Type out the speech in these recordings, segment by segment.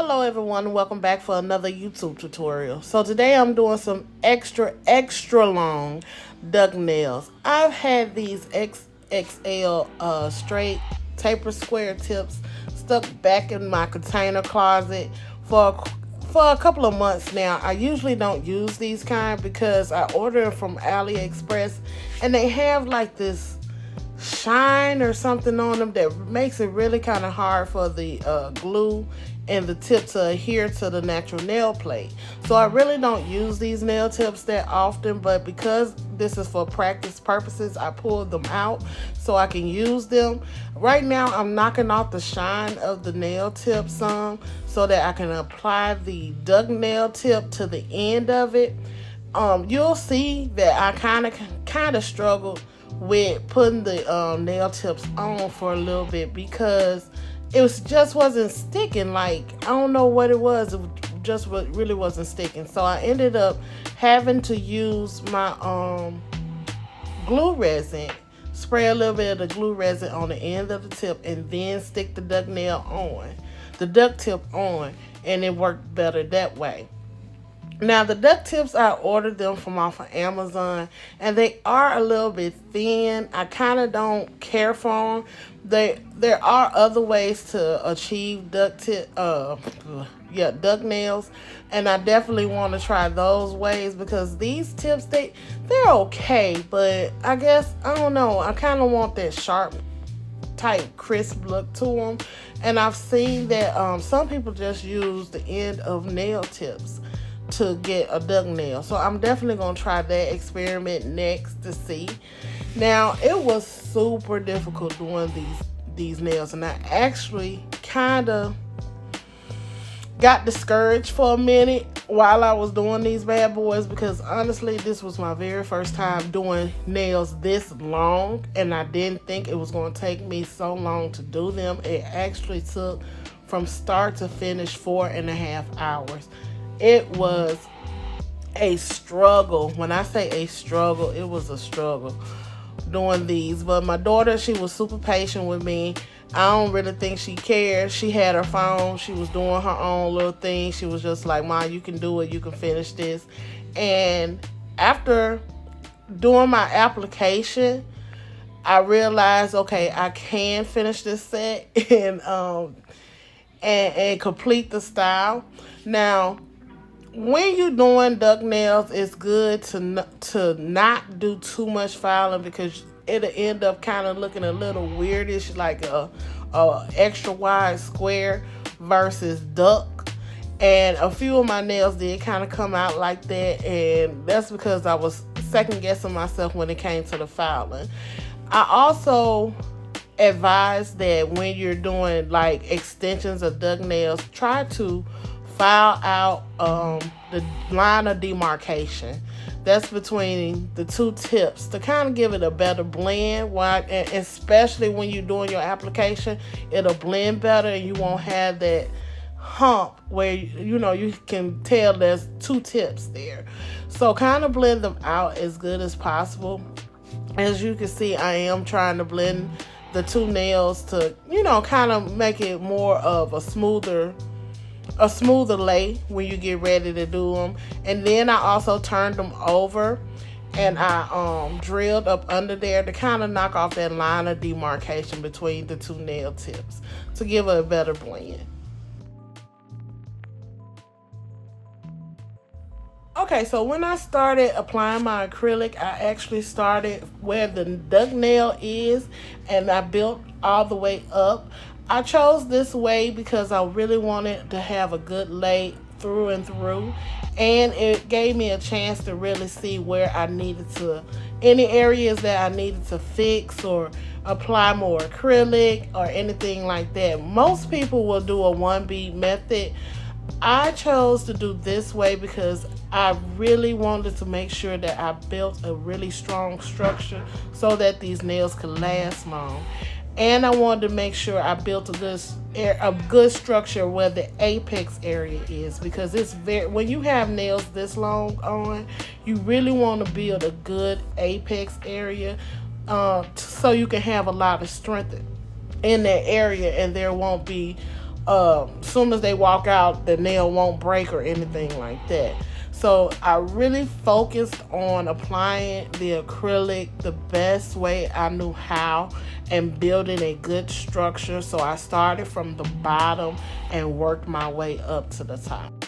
Hello everyone, welcome back for another YouTube tutorial. So today I'm doing some extra long duck nails. I've had these XXL straight taper square tips stuck back in my container closet for for a couple of months now. I usually don't use these kind because I order them from AliExpress and they have like this shine or something on them that makes it really kind of hard for the glue and the tip to adhere to the natural nail plate. So I really don't use these nail tips that often, but because this is for practice purposes, I pulled them out so I can use them. Right now I'm knocking off the shine of the nail tip some so that I can apply the duck nail tip to the end of it. You'll see that I kind of struggled with putting the nail tips on for a little bit because just wasn't sticking. Like, I don't know what it was. It just really wasn't sticking. So I ended up having to use my glue resin, spray a little bit of the glue resin on the end of the tip, and then stick the duck tip on, and it worked better that way. Now the duck tips, I ordered them from off of Amazon, and they are a little bit thin. I kind of don't care for them. There are other ways to achieve duck nails, and I definitely want to try those ways because these tips they're okay, but I guess I don't know. I kind of want that sharp type crisp look to them, and I've seen that some people just use the end of nail tips to get a duck nail. So I'm definitely gonna try that experiment next to see. Now it was super difficult doing these nails, and I actually kind of got discouraged for a minute while I was doing these bad boys because honestly this was my very first time doing nails this long, and I didn't think it was going to take me so long to do them. It actually took from start to finish 4.5 hours. It was a struggle. When I say a struggle, it was a struggle doing these. But my daughter, she was super patient with me. I don't really think she cared. She had her phone. She was doing her own little thing. She was just like, "Mom, you can do it. You can finish this." And after doing my application, I realized, okay, I can finish this set and complete the style. Now, when you're doing duck nails, it's good to not do too much filing because it'll end up kind of looking a little weirdish, like a extra wide square versus duck. And a few of my nails did kind of come out like that, and that's because I was second guessing myself when it came to the filing. I also advise that when you're doing like extensions of duck nails, try to file out the line of demarcation that's between the two tips to kind of give it a better blend. And especially when you're doing your application, it'll blend better and you won't have that hump where you can tell there's two tips there. So kind of blend them out as good as possible. As you can see, I am trying to blend the two nails to kind of make it more of a smoother lay when you get ready to do them. And then I also turned them over and I drilled up under there to kind of knock off that line of demarcation between the two nail tips to give it a better blend. Okay, so when I started applying my acrylic, I actually started where the duck nail is and I built all the way up. I chose this way because I really wanted to have a good lay through and through, and it gave me a chance to really see where I needed to, any areas that I needed to fix or apply more acrylic or anything like that. Most people will do a one bead method. I chose to do this way because I really wanted to make sure that I built a really strong structure so that these nails could last long. And I wanted to make sure I built a good structure where the apex area is, because it's when you have nails this long on, you really want to build a good apex area so you can have a lot of strength in that area and there won't be soon as they walk out, the nail won't break or anything like that. So I really focused on applying the acrylic the best way I knew how and building a good structure. So I started from the bottom and worked my way up to the top.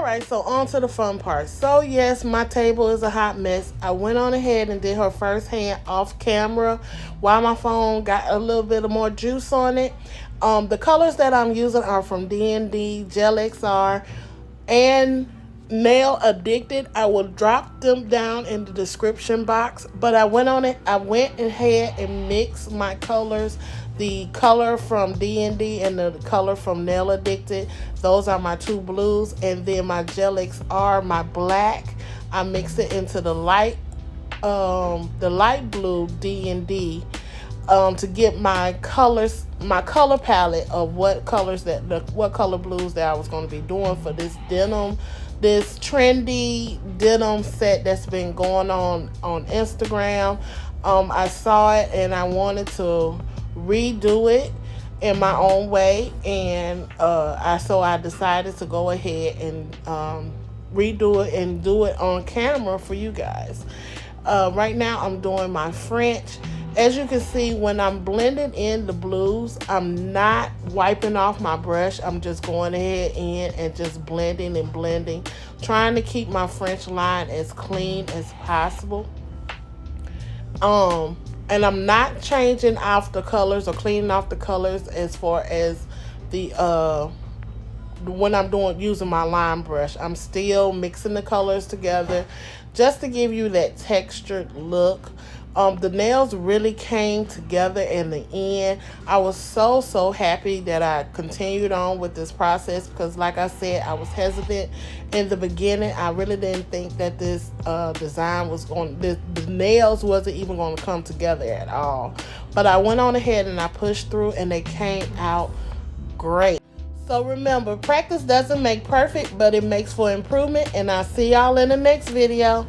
Alright, so on to the fun part. So yes, my table is a hot mess. I went on ahead and did her first hand off camera while my phone got a little bit of more juice on it. The colors that I'm using are from D&D, Gelxir, and Nail Addicted. I will drop them down in the description box. But I went ahead and mixed my colors. The color from D&D and the color from Nail Addicted. Those are my two blues. And then my Gelxir, my black, I mixed it into the light blue D&D, to get my color palette of what color blues that I was going to be doing for this trendy denim set that's been going on Instagram. I saw it and I wanted to redo it in my own way, and I decided to go ahead and redo it and do it on camera for you guys. Right now I'm doing my French. As you can see, when I'm blending in the blues, I'm not wiping off my brush. I'm just going ahead and just blending and blending, trying to keep my French line as clean as possible. And I'm not changing off the colors or cleaning off the colors as far as the when I'm using my line brush. I'm still mixing the colors together just to give you that textured look. The nails really came together in the end. I was so happy that I continued on with this process, because like I said, I was hesitant in the beginning. I really didn't think that this design was the nails wasn't even going to come together at all. But I went on ahead and I pushed through and they came out great. So remember, practice doesn't make perfect, but it makes for improvement, and I'll see y'all in the next video.